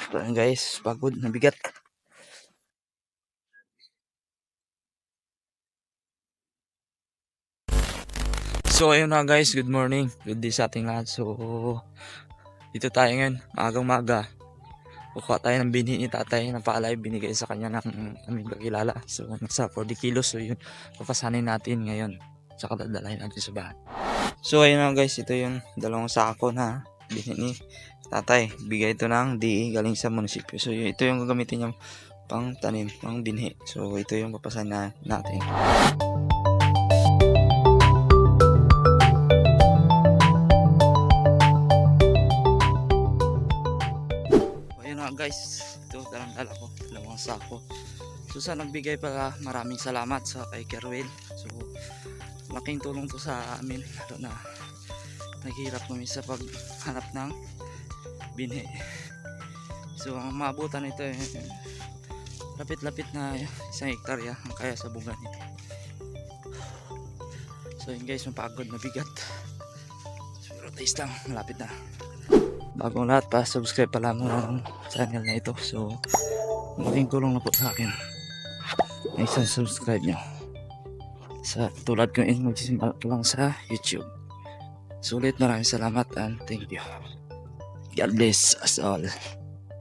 So ayun guys, pagod, nabigat. So ayun na guys, good morning. Good day sa ating lahat. So dito tayo ngayon, maagang maga. Kukuha tayo ng binhi ni tatay na paalay, binigay sa kanya ng aming kakilala. So nasa 40 kilos, so yun, papasanin natin ngayon. Tsaka dadalhin natin sa bahay. So ayun na guys, ito yung dalawang sako na binhi ni tatay. Bigay ito ng DE galing sa munisipyo. So ito yung gagamitin niya pang tanim, pang binhi. So ito yung papasanin natin. Guys, ito dalang-dala ko, dalawang sako. So sa nagbigay pala, maraming salamat sa kay Kerwin. So laking tulong to sa amin, lalo na naghihirap kami sa paghanap ng binhi. So ang maabutan nito lapit-lapit na 1 hektarya ang kaya sa bunga nito. So yun guys, mapagod, mabigat. Siguro tayo lang, malapit na. Bagong lahat, pa-subscribe pa lang ng channel na ito. So malaking tulong na po sa akin na isang subscribe nyo. Sa tulad ko magsisimula lang sa YouTube. Sulit, maraming salamat and thank you. God bless us all.